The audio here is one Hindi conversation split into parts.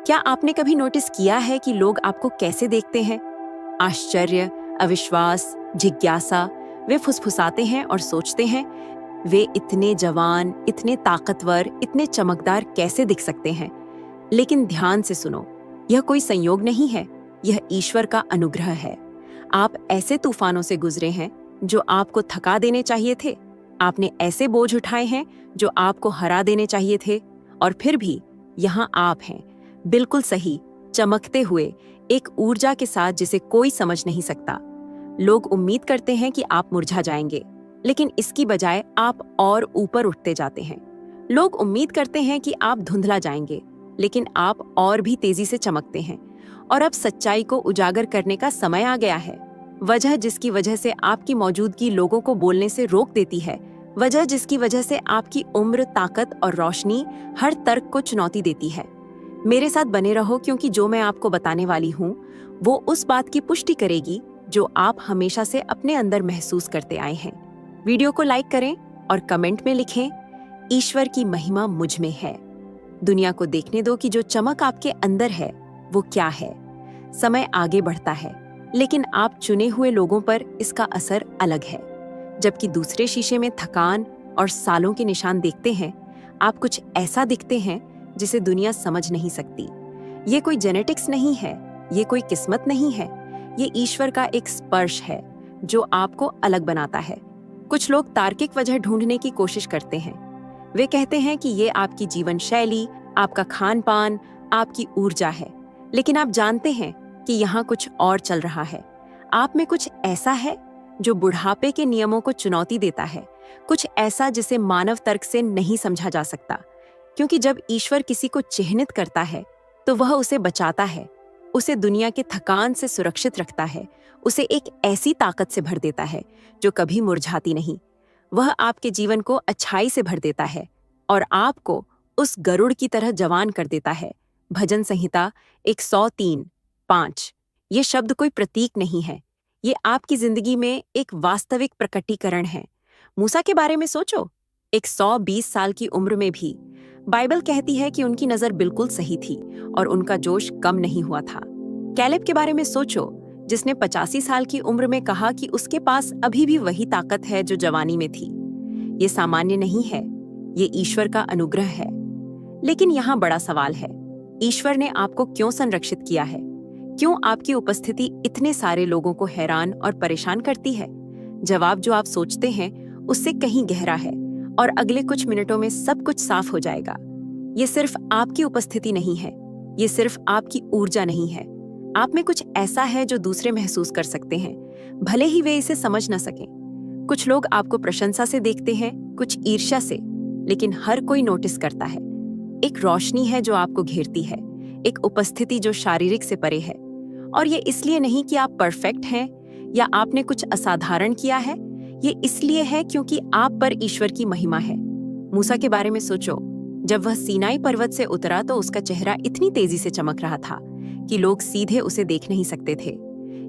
क्या आपने कभी नोटिस किया है कि लोग आपको कैसे देखते हैं? आश्चर्य, अविश्वास, जिज्ञासा। वे फुसफुसाते हैं और सोचते हैं, वे इतने जवान, इतने ताकतवर, इतने चमकदार कैसे दिख सकते हैं? लेकिन ध्यान से सुनो, यह कोई संयोग नहीं है, यह ईश्वर का अनुग्रह है। आप ऐसे तूफानों से गुजरे हैं जो आपको थका देने चाहिए थे। आपने ऐसे बोझ उठाए हैं जो आपको हरा देने चाहिए थे, और फिर भी यहाँ आप हैं, बिल्कुल सही, चमकते हुए, एक ऊर्जा के साथ जिसे कोई समझ नहीं सकता। लोग उम्मीद करते हैं कि आप मुरझा जाएंगे, लेकिन इसकी बजाय आप और ऊपर उठते जाते हैं। लोग उम्मीद करते हैं कि आप धुंधला जाएंगे, लेकिन आप और भी तेजी से चमकते हैं। और अब सच्चाई को उजागर करने का समय आ गया है। वजह जिसकी वजह से आपकी मौजूदगी लोगों को बोलने से रोक देती है, वजह जिसकी वजह से आपकी उम्र, ताकत और रोशनी हर तर्क को चुनौती देती है। मेरे साथ बने रहो, क्योंकि जो मैं आपको बताने वाली हूँ वो उस बात की पुष्टि करेगी जो आप हमेशा से अपने अंदर महसूस करते आए हैं। वीडियो को लाइक करें और कमेंट में लिखें, ईश्वर की महिमा मुझ में है। दुनिया को देखने दो कि जो चमक आपके अंदर है वो क्या है। समय आगे बढ़ता है, लेकिन आप चुने हुए लोगों पर इसका असर अलग है। जबकि दूसरे शीशे में थकान और सालों के निशान देखते हैं, आप कुछ ऐसा दिखते हैं जिसे दुनिया समझ नहीं सकती। ये कोई जेनेटिक्स नहीं है, ये कोई किस्मत नहीं है, ये ईश्वर का एक स्पर्श है जो आपको अलग बनाता है। कुछ लोग तार्किक वजह ढूंढने की कोशिश करते हैं। वे कहते हैं कि ये आपकी जीवन शैली, आपका खान पान, आपकी ऊर्जा है। लेकिन आप जानते हैं कि यहाँ कुछ और चल रहा है। आप में कुछ ऐसा है जो बुढ़ापे के नियमों को चुनौती देता है, कुछ ऐसा जिसे मानव तर्क से नहीं समझा जा सकता। क्योंकि जब ईश्वर किसी को चिह्नित करता है तो वह उसे बचाता है, उसे दुनिया के थकान से सुरक्षित रखता है, उसे एक ऐसी ताकत से भर देता है जो कभी मुरझाती नहीं। वह आपके जीवन को अच्छाई से भर देता है और आपको उस गरुड़ की तरह जवान कर देता है। भजन संहिता 103:5। ये शब्द कोई प्रतीक नहीं है, ये आपकी जिंदगी में एक वास्तविक प्रकटीकरण है। मूसा के बारे में सोचो, 120 साल की उम्र में भी बाइबल कहती है कि उनकी नजर बिल्कुल सही थी और उनका जोश कम नहीं हुआ था। कैलेब के बारे में सोचो, जिसने 85 साल की उम्र में कहा कि उसके पास अभी भी वही ताकत है जो जवानी में थी। ये सामान्य नहीं है, ये ईश्वर का अनुग्रह है। लेकिन यहाँ बड़ा सवाल है, ईश्वर ने आपको क्यों संरक्षित किया है? क्यों आपकी उपस्थिति इतने सारे लोगों को हैरान और परेशान करती है? जवाब जो आप सोचते हैं उससे कहीं गहरा है, और अगले कुछ मिनटों में सब कुछ साफ हो जाएगा। ये सिर्फ आपकी उपस्थिति नहीं है, ये सिर्फ आपकी ऊर्जा नहीं है। आप में कुछ ऐसा है जो दूसरे महसूस कर सकते हैं, भले ही वे इसे समझ न सकें। कुछ लोग आपको प्रशंसा से देखते हैं, कुछ ईर्ष्या से, लेकिन हर कोई नोटिस करता है। एक रोशनी है जो आपको घेरती है, एक उपस्थिति जो शारीरिक से परे है। और ये इसलिए नहीं कि आप परफेक्ट हैं या आपने कुछ असाधारण किया है, ये इसलिए है क्योंकि आप पर ईश्वर की महिमा है। मूसा के बारे में सोचो, जब वह सीनाई पर्वत से उतरा तो उसका चेहरा इतनी तेजी से चमक रहा था कि लोग सीधे उसे देख नहीं सकते थे।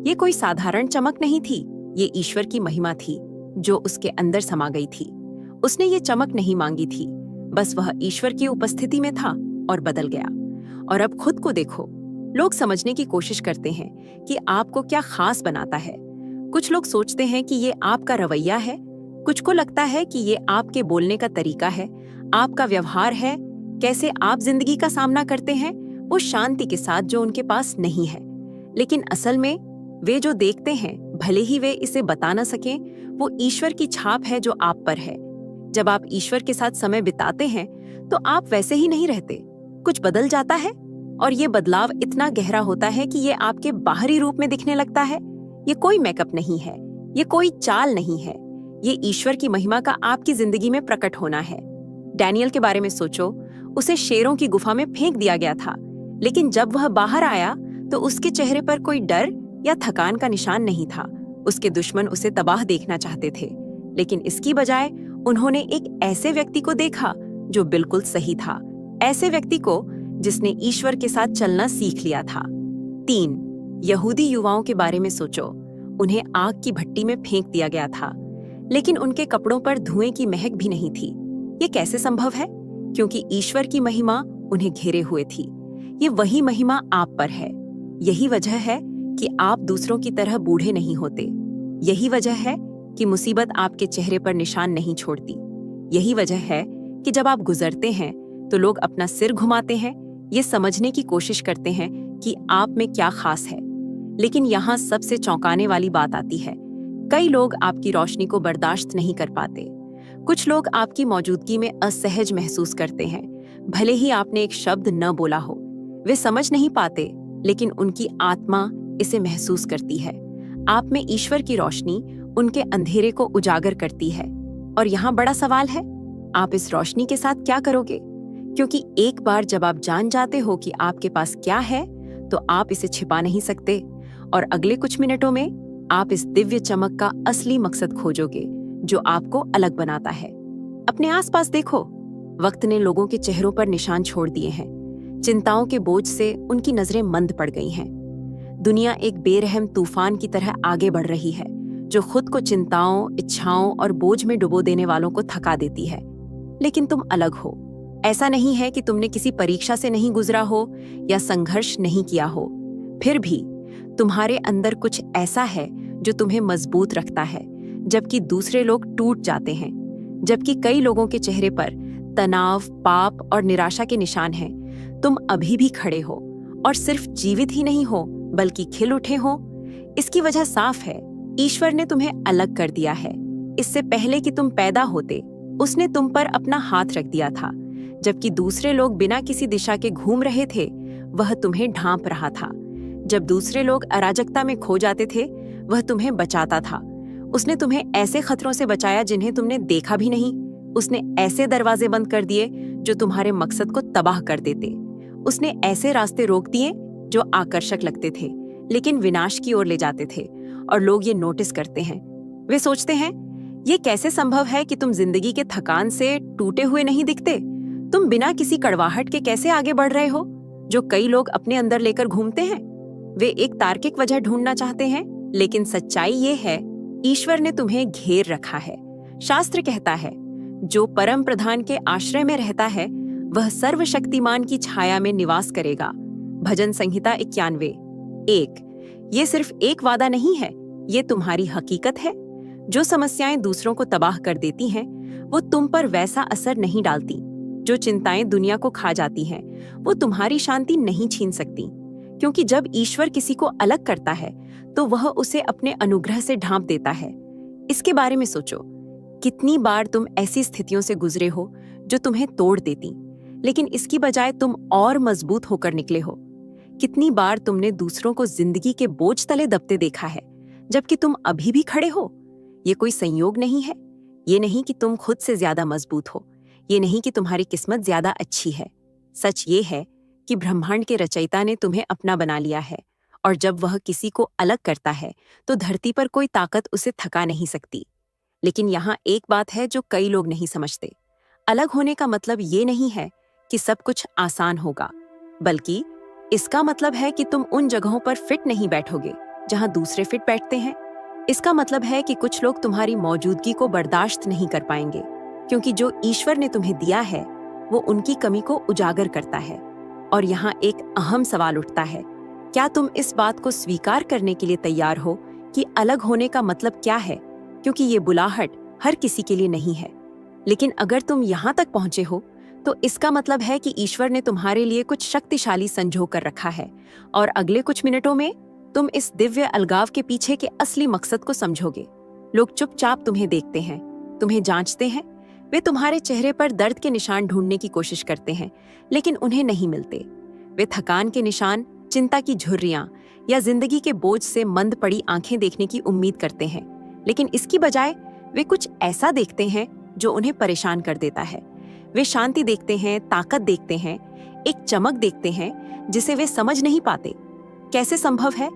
ये कोई साधारण चमक नहीं थी, ये ईश्वर की महिमा थी जो उसके अंदर समा गई थी। उसने ये चमक नहीं मांगी थी, बस वह ईश्वर की उपस्थिति में था और बदल गया। और अब खुद को देखो, लोग समझने की कोशिश करते हैं कि आपको क्या खास बनाता है। कुछ लोग सोचते हैं कि ये आपका रवैया है, कुछ को लगता है कि ये आपके बोलने का तरीका है, आपका व्यवहार है, कैसे आप जिंदगी का सामना करते हैं वो शांति के साथ जो उनके पास नहीं है। लेकिन असल में वे जो देखते हैं, भले ही वे इसे बता न सकें, वो ईश्वर की छाप है जो आप पर है। जब आप ईश्वर के साथ समय बिताते हैं तो आप वैसे ही नहीं रहते, कुछ बदल जाता है, और ये बदलाव इतना गहरा होता है कि ये आपके बाहरी रूप में दिखने लगता है। ये कोई मेकअप नहीं है, ये कोई चाल नहीं है, ये ईश्वर की महिमा का आपकी जिंदगी में प्रकट होना है। डैनियल के बारे में सोचो, उसे शेरों की गुफा में फेंक दिया गया था, लेकिन जब वह बाहर आया तो उसके चेहरे पर कोई डर या थकान का निशान नहीं था। उसके दुश्मन उसे तबाह देखना चाहते थे, लेकिन इसकी बजाय उन्होंने एक ऐसे व्यक्ति को देखा जो बिल्कुल सही था, ऐसे व्यक्ति को जिसने ईश्वर के साथ चलना सीख लिया था। 3. यहूदी युवाओं के बारे में सोचो, उन्हें आग की भट्टी में फेंक दिया गया था, लेकिन उनके कपड़ों पर धुएं की महक भी नहीं थी। ये कैसे संभव है? क्योंकि ईश्वर की महिमा उन्हें घेरे हुए थी। ये वही महिमा आप पर है। यही वजह है कि आप दूसरों की तरह बूढ़े नहीं होते। यही वजह है कि मुसीबत आपके चेहरे पर निशान नहीं छोड़ती। यही वजह है कि जब आप गुजरते हैं तो लोग अपना सिर घुमाते हैं, ये समझने की कोशिश करते हैं कि आप में क्या खास है। लेकिन यहाँ सबसे चौंकाने वाली बात आती है। कई लोग आपकी रोशनी को बर्दाश्त नहीं कर पाते। कुछ लोग आपकी मौजूदगी में असहज महसूस करते हैं, भले ही आपने एक शब्द न बोला हो। वे समझ नहीं पाते, लेकिन उनकी आत्मा इसे महसूस करती है। आप में ईश्वर की रोशनी उनके अंधेरे को उजागर करती है। और यहाँ बड़ा सवाल है, आप इस रोशनी के साथ क्या करोगे? क्योंकि एक बार जब आप जान जाते हो कि आपके पास क्या है, तो आप इसे छिपा नहीं सकते। और अगले कुछ मिनटों में आप इस दिव्य चमक का असली मकसद खोजोगे, जो आपको अलग बनाता है। अपने आसपास देखो, वक्त ने लोगों के चेहरों पर निशान छोड़ दिए हैं। चिंताओं के बोझ से उनकी नजरें मंद पड़ गई हैं। दुनिया एक बेरहम तूफान की तरह आगे बढ़ रही है, जो खुद को चिंताओं, इच्छाओं और बोझ में डुबो देने वालों को थका देती है। लेकिन तुम अलग हो। ऐसा नहीं है कि तुमने किसी परीक्षा से नहीं गुजरा हो या संघर्ष नहीं किया हो। फिर भी तुम्हारे अंदर कुछ ऐसा है जो तुम्हें मजबूत रखता है, जबकि दूसरे लोग टूट जाते हैं। जबकि कई लोगों के चेहरे पर तनाव, पाप और निराशा के निशान हैं, तुम अभी भी खड़े हो और सिर्फ जीवित ही नहीं हो, बल्कि खिल उठे हो। इसकी वजह साफ है, ईश्वर ने तुम्हें अलग कर दिया है। इससे पहले कि तुम पैदा होते, उसने तुम पर अपना हाथ रख दिया था। जबकि दूसरे लोग बिना किसी दिशा के घूम रहे थे, वह तुम्हें ढांप रहा था। जब दूसरे लोग अराजकता में खो जाते थे, वह तुम्हें बचाता था। उसने तुम्हें ऐसे खतरों से बचाया जिन्हें तुमने देखा भी नहीं। उसने ऐसे दरवाजे बंद कर दिए जो तुम्हारे मकसद को तबाह कर देते। उसने ऐसे रास्ते रोक दिए जो आकर्षक लगते थे, लेकिन विनाश की ओर ले जाते थे। और लोग ये नोटिस करते हैं। वे सोचते हैं, ये कैसे संभव है कि तुम जिंदगी के थकान से टूटे हुए नहीं दिखते? तुम बिना किसी कड़वाहट के कैसे आगे बढ़ रहे हो, जो कई लोग अपने अंदर लेकर घूमते हैं? वे एक तार्किक वजह ढूंढना चाहते हैं, लेकिन सच्चाई ये है, ईश्वर ने तुम्हें घेर रखा है। शास्त्र कहता है, जो परम प्रधान के आश्रय में रहता है, वह सर्वशक्तिमान की छाया में निवास करेगा। भजन संहिता 91:1। ये सिर्फ एक वादा नहीं है, ये तुम्हारी हकीकत है। जो समस्याएं दूसरों को तबाह कर देती हैं, वो तुम पर वैसा असर नहीं डालती। जो चिंताएं दुनिया को खा जाती हैं, वो तुम्हारी शांति नहीं छीन सकती। क्योंकि जब ईश्वर किसी को अलग करता है, तो वह उसे अपने अनुग्रह से ढांप देता है। इसके बारे में सोचो, कितनी बार तुम ऐसी स्थितियों से गुजरे हो जो तुम्हें तोड़ देती, लेकिन इसकी बजाय तुम और मजबूत होकर निकले हो। कितनी बार तुमने दूसरों को जिंदगी के बोझ तले दबते देखा है, जबकि तुम अभी भी खड़े हो। ये कोई संयोग नहीं है। ये नहीं कि तुम खुद से ज्यादा मजबूत हो। ये नहीं कि तुम्हारी किस्मत ज्यादा अच्छी है। सच ये है कि ब्रह्मांड के रचयिता ने तुम्हें अपना बना लिया है, और जब वह किसी को अलग करता है, तो धरती पर कोई ताकत उसे थका नहीं सकती। लेकिन यहाँ एक बात है जो कई लोग नहीं समझते। अलग होने का मतलब ये नहीं है कि सब कुछ आसान होगा, बल्कि इसका मतलब है कि तुम उन जगहों पर फिट नहीं बैठोगे जहां दूसरे फिट बैठते हैं। इसका मतलब है कि कुछ लोग तुम्हारी मौजूदगी को बर्दाश्त नहीं कर पाएंगे, क्योंकि जो ईश्वर ने तुम्हें दिया है, वो उनकी कमी को उजागर करता है। और यहाँ एक अहम सवाल उठता है, क्या तुम इस बात को स्वीकार करने के लिए तैयार हो कि अलग होने का मतलब क्या है? क्योंकि ये बुलाहट हर किसी के लिए नहीं है। लेकिन अगर तुम यहाँ तक पहुंचे हो, तो इसका मतलब है कि ईश्वर ने तुम्हारे लिए कुछ शक्तिशाली संजो कर रखा है, और अगले कुछ मिनटों में तुम इस दिव्य अलगाव के पीछे के असली मकसद को समझोगे। लोग चुपचाप तुम्हें देखते हैं, तुम्हें जांचते हैं। वे तुम्हारे चेहरे पर दर्द के निशान ढूंढने की कोशिश करते हैं, लेकिन उन्हें नहीं मिलते। वे थकान के निशान, चिंता की झुर्रियां या जिंदगी के बोझ से मंद पड़ी आंखें देखने की उम्मीद करते हैं, लेकिन इसकी बजाय वे कुछ ऐसा देखते हैं जो उन्हें परेशान कर देता है। वे शांति देखते हैं, ताकत देखते हैं, एक चमक देखते हैं जिसे वे समझ नहीं पाते। कैसे संभव है?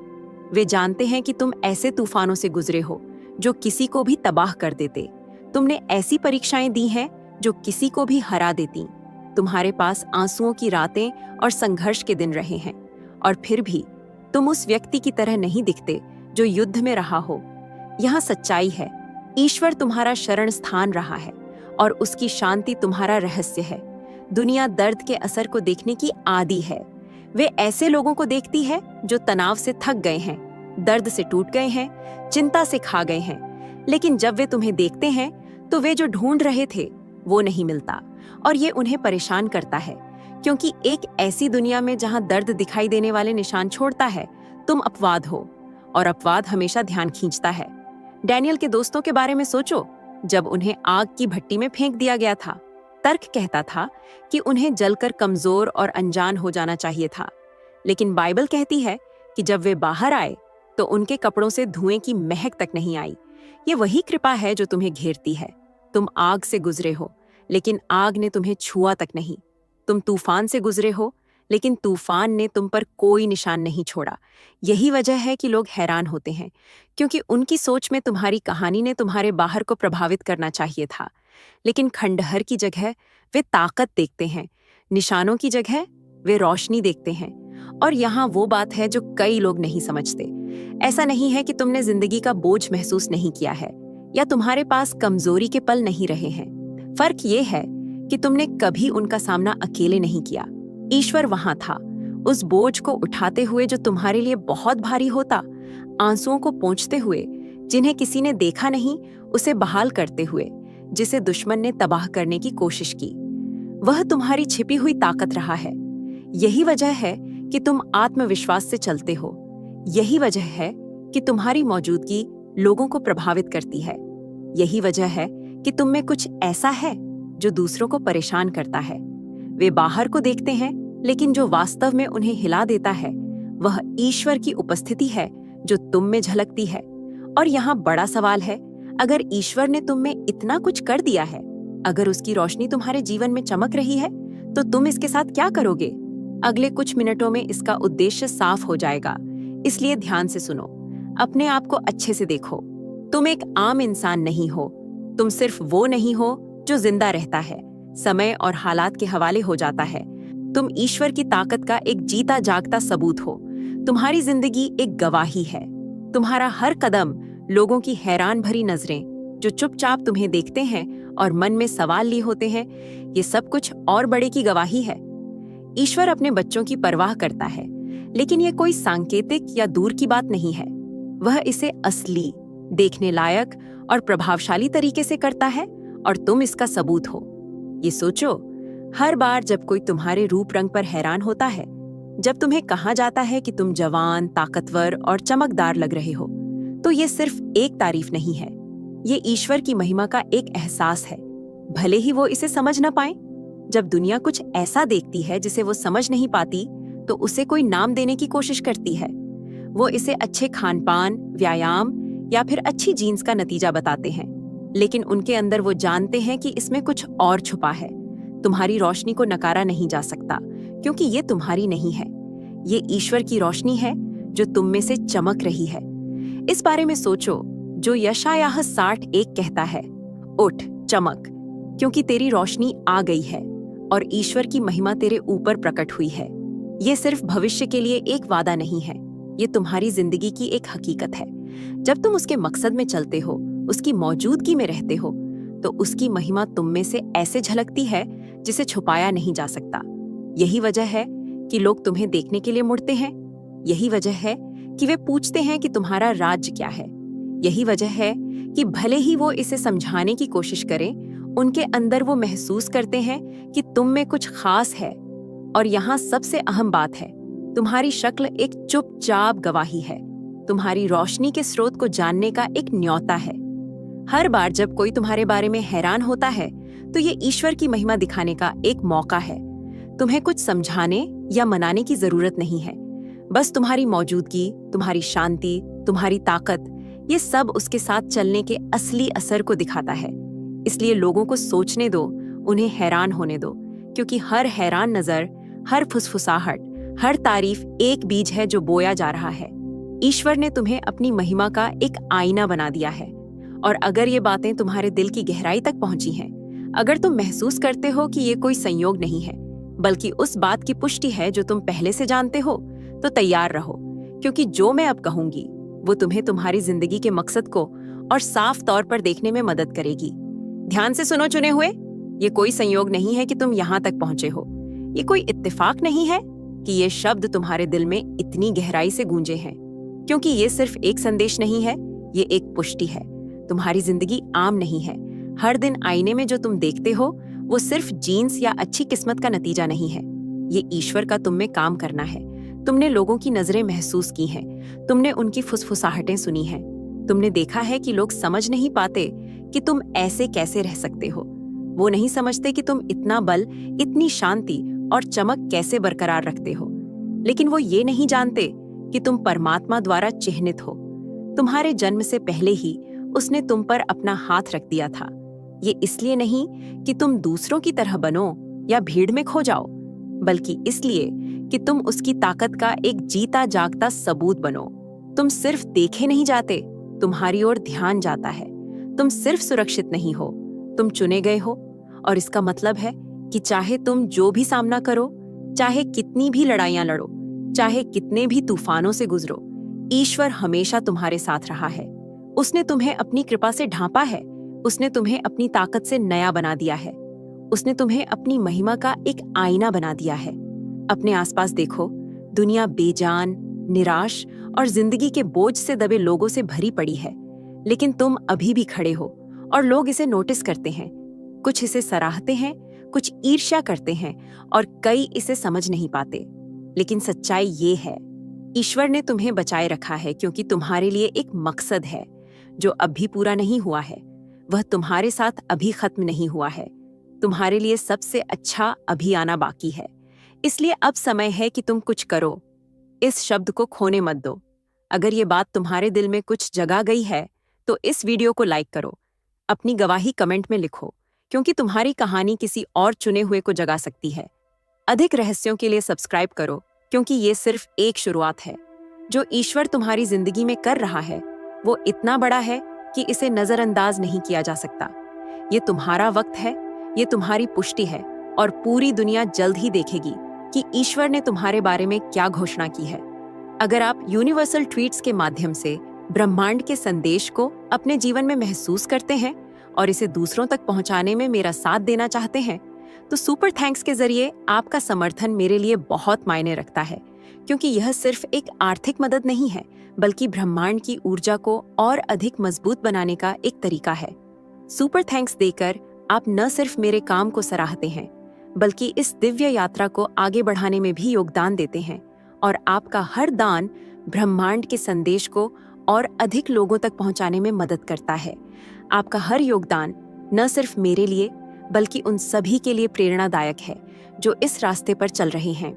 वे जानते हैं कि तुम ऐसे तूफानों से गुजरे हो जो किसी को भी तबाह कर देते। तुमने ऐसी परीक्षाएं दी हैं जो किसी को भी हरा देती। तुम्हारे पास आंसुओं की रातें और संघर्ष के दिन रहे हैं, और फिर भी तुम उस व्यक्ति की तरह नहीं दिखते जो युद्ध में रहा हो। यहाँ सच्चाई है, ईश्वर तुम्हारा शरण स्थान रहा है, और उसकी शांति तुम्हारा रहस्य है। दुनिया दर्द के असर को देखने की आदी है। वे ऐसे लोगों को देखती है जो तनाव से थक गए हैं, दर्द से टूट गए हैं, चिंता से खा गए हैं। लेकिन जब वे तुम्हें देखते हैं तो वे जो ढूंढ रहे थे वो नहीं मिलता, और ये उन्हें परेशान करता है, क्योंकि एक ऐसी दुनिया में जहां दर्द दिखाई देने वाले निशान छोड़ता है, तुम अपवाद हो, और अपवाद हमेशा ध्यान खींचता है। डैनियल के दोस्तों के बारे में सोचो। जब उन्हें आग की भट्टी में फेंक दिया गया था, तर्क कहता था कि उन्हें जलकर कमजोर और अनजान हो जाना चाहिए था, लेकिन बाइबल कहती है कि जब वे बाहर आए तो उनके कपड़ों से धुएं की महक तक नहीं आई। ये वही कृपा है जो तुम्हें घेरती है। तुम आग से गुजरे हो, लेकिन आग ने तुम्हें छुआ तक नहीं। तुम तूफान से गुजरे हो, लेकिन तूफान ने तुम पर कोई निशान नहीं छोड़ा। यही वजह है कि लोग हैरान होते हैं, क्योंकि उनकी सोच में तुम्हारी कहानी ने तुम्हारे बाहर को प्रभावित करना चाहिए था। लेकिन खंडहर की जगह वे ताकत देखते हैं, निशानों की जगह वे रोशनी देखते हैं। और यहाँ वो बात है जो कई लोग नहीं समझते। ऐसा नहीं है कि तुमने जिंदगी का बोझ महसूस नहीं किया है, या तुम्हारे पास कमजोरी के पल नहीं रहे हैं। फर्क ये है कि तुमने कभी उनका सामना अकेले नहीं किया। ईश्वर वहां था, उस बोझ को उठाते हुए जो तुम्हारे लिए बहुत भारी होता, आंसुओं को पोंछते हुए जिन्हें किसी ने देखा नहीं, उसे बहाल करते हुए जिसे दुश्मन ने तबाह करने की कोशिश की। वह तुम्हारी छिपी हुई ताकत रहा है। यही वजह है कि तुम आत्मविश्वास से चलते हो। यही वजह है कि तुम्हारी मौजूदगी लोगों को प्रभावित करती है। यही वजह है कि तुम में कुछ ऐसा है जो दूसरों को परेशान करता है। वे बाहर को देखते हैं, लेकिन जो वास्तव में उन्हें हिला देता है वह ईश्वर की उपस्थिति है जो तुम में झलकती है। और यहाँ बड़ा सवाल है, अगर ईश्वर ने तुम में इतना कुछ कर दिया है, अगर उसकी रोशनी तुम्हारे जीवन में चमक रही है, तो तुम इसके साथ क्या करोगे? अगले कुछ मिनटों में इसका उद्देश्य साफ हो जाएगा, इसलिए ध्यान से सुनो। अपने आप को अच्छे से देखो। तुम एक आम इंसान नहीं हो। तुम सिर्फ वो नहीं हो जो जिंदा रहता है, समय और हालात के हवाले हो जाता है। तुम ईश्वर की ताकत का एक जीता जागता सबूत हो। तुम्हारी जिंदगी एक गवाही है। तुम्हारा हर कदम, लोगों की हैरान भरी नजरें जो चुपचाप तुम्हें देखते हैं और मन में सवाल लिए होते हैं, ये सब कुछ और बड़े की गवाही है। ईश्वर अपने बच्चों की परवाह करता है, लेकिन ये कोई सांकेतिक या दूर की बात नहीं है। वह इसे असली, देखने लायक और प्रभावशाली तरीके से करता है, और तुम इसका सबूत हो। ये सोचो, हर बार जब कोई तुम्हारे रूप रंग पर हैरान होता है, जब तुम्हें कहा जाता है कि तुम जवान, ताकतवर और चमकदार लग रहे हो, तो ये सिर्फ एक तारीफ नहीं है। ये ईश्वर की महिमा का एक एहसास है, भले ही वो इसे समझ न पाए। जब दुनिया कुछ ऐसा देखती है जिसे वो समझ नहीं पाती, तो उसे कोई नाम देने की कोशिश करती है। वो इसे अच्छे खानपान, व्यायाम या फिर अच्छी जीन्स का नतीजा बताते हैं, लेकिन उनके अंदर वो जानते हैं कि इसमें कुछ और छुपा है। तुम्हारी रोशनी को नकारा नहीं जा सकता, क्योंकि ये तुम्हारी नहीं है। ये ईश्वर की रोशनी है जो तुम में से चमक रही है। इस बारे में सोचो जो यशायाह 60:1 कहता है, उठ, चमक, क्योंकि तेरी रोशनी आ गई है और ईश्वर की महिमा तेरे ऊपर प्रकट हुई है। ये सिर्फ भविष्य के लिए एक वादा नहीं है, ये तुम्हारी जिंदगी की एक हकीकत है। जब तुम उसके मकसद में चलते हो, उसकी मौजूदगी में रहते हो, तो उसकी महिमा तुम में से ऐसे झलकती है जिसे छुपाया नहीं जा सकता। यही वजह है कि लोग तुम्हें देखने के लिए मुड़ते हैं। यही वजह है कि वे पूछते हैं कि तुम्हारा राज्य क्या है। यही वजह है कि भले ही वो इसे समझाने की कोशिश करें, उनके अंदर वो महसूस करते हैं कि तुम में कुछ खास है। और यहाँ सबसे अहम बात है, तुम्हारी शक्ल एक चुपचाप गवाही है, तुम्हारी रोशनी के स्रोत को जानने का एक न्योता है। हर बार जब कोई तुम्हारे बारे में हैरान होता है, तो ये ईश्वर की महिमा दिखाने का एक मौका है। तुम्हें कुछ समझाने या मनाने की जरूरत नहीं है, बस तुम्हारी मौजूदगी, तुम्हारी शांति, तुम्हारी ताकत, ये सब उसके साथ चलने के असली असर को दिखाता है। इसलिए लोगों को सोचने दो, उन्हें हैरान होने दो, क्योंकि हर हैरान नजर, हर फुसफुसाहट, हर तारीफ एक बीज है जो बोया जा रहा है। ईश्वर ने तुम्हें अपनी महिमा का एक आईना बना दिया है। और अगर ये बातें तुम्हारे दिल की गहराई तक पहुंची हैं, अगर तुम महसूस करते हो कि ये कोई संयोग नहीं है, बल्कि उस बात की पुष्टि है जो तुम पहले से जानते हो, तो तैयार रहो, क्योंकि जो मैं अब कहूंगी वो तुम्हें तुम्हारी जिंदगी के मकसद को और साफ तौर पर देखने में मदद करेगी। ध्यान से सुनो चुने हुए, ये कोई संयोग नहीं है कि तुम यहाँ तक पहुंचे हो। ये कोई इत्तेफाक नहीं है कि ये शब्द तुम्हारे दिल में इतनी गहराई से गूंजे हैं, क्योंकि ये सिर्फ एक संदेश नहीं है, ये एक पुष्टि है। तुम्हारी जिंदगी आम नहीं है। हर दिन आईने में जो तुम देखते हो वो सिर्फ जीन्स या अच्छी किस्मत का नतीजा नहीं है। ये ईश्वर का तुम में काम करना है। तुमने लोगों की नजरें महसूस की हैं, तुमने उनकी फुसफुसाहटें सुनी हैं, तुमने देखा है कि लोग समझ नहीं पाते कि तुम ऐसे कैसे रह सकते हो। वो नहीं समझते कि तुम इतना बल, इतनी शांति और चमक कैसे बरकरार रखते हो। लेकिन वो ये नहीं जानते कि तुम परमात्मा द्वारा चिह्नित हो। तुम्हारे जन्म से पहले ही उसने तुम पर अपना हाथ रख दिया था। ये इसलिए नहीं कि तुम दूसरों की तरह बनो या भीड़ में खो जाओ, बल्कि इसलिए कि तुम उसकी ताकत का एक जीता जागता सबूत बनो। तुम सिर्फ देखे नहीं जाते, तुम्हारी ओर ध्यान जाता है। तुम सिर्फ सुरक्षित नहीं हो, तुम चुने गए हो। और इसका मतलब है कि चाहे तुम जो भी सामना करो, चाहे कितनी भी लड़ाइयां लड़ो, चाहे कितने भी तूफानों से गुजरो, ईश्वर हमेशा तुम्हारे साथ रहा है। उसने तुम्हें अपनी कृपा से ढांपा है। उसने तुम्हें अपनी ताकत से नया बना दिया है। उसने तुम्हें अपनी महिमा का एक आईना बना दिया है। अपने आसपास देखो, दुनिया बेजान, निराश और जिंदगी के बोझ से दबे लोगों से भरी पड़ी है, लेकिन तुम अभी भी खड़े हो और लोग इसे नोटिस करते हैं। कुछ इसे सराहते हैं, कुछ ईर्ष्या करते हैं और कई इसे समझ नहीं पाते। लेकिन सच्चाई ये है, ईश्वर ने तुम्हें बचाए रखा है क्योंकि तुम्हारे लिए एक मकसद है जो अभी पूरा नहीं हुआ है। वह तुम्हारे साथ अभी खत्म नहीं हुआ है। तुम्हारे लिए सबसे अच्छा अभी आना बाकी है। इसलिए अब समय है कि तुम कुछ करो। इस शब्द को खोने मत दो। अगर ये बात तुम्हारे दिल में कुछ जगा गई है तो इस वीडियो को लाइक करो। अपनी गवाही कमेंट में लिखो, क्योंकि तुम्हारी कहानी किसी और चुने हुए को जगा सकती है। अधिक रहस्यों के लिए सब्सक्राइब करो, क्योंकि ये सिर्फ एक शुरुआत है। जो ईश्वर तुम्हारी जिंदगी में कर रहा है वो इतना बड़ा है कि इसे नजरअंदाज नहीं किया जा सकता। ये तुम्हारा वक्त है, ये तुम्हारी पुष्टि है और पूरी दुनिया जल्द ही देखेगी कि ईश्वर ने तुम्हारे बारे में क्या घोषणा की है। अगर आप यूनिवर्सल ट्वीट्स के माध्यम से ब्रह्मांड के संदेश को अपने जीवन में महसूस करते हैं और इसे दूसरों तक पहुंचाने में मेरा साथ देना चाहते हैं, तो सुपर थैंक्स के जरिए आपका समर्थन मेरे लिए बहुत मायने रखता है, क्योंकि यह सिर्फ एक आर्थिक मदद नहीं है, बल्कि ब्रह्मांड की ऊर्जा को और अधिक मजबूत बनाने का एक तरीका है। सुपर थैंक्स देकर आप न सिर्फ मेरे काम को सराहते हैं, बल्कि इस दिव्य यात्रा को आगे बढ़ाने में भी योगदान देते हैं। और आपका हर दान ब्रह्मांड के संदेश को और अधिक लोगों तक पहुंचाने में मदद करता है। आपका हर योगदान न सिर्फ मेरे लिए, बल्कि उन सभी के लिए प्रेरणादायक है जो इस रास्ते पर चल रहे हैं।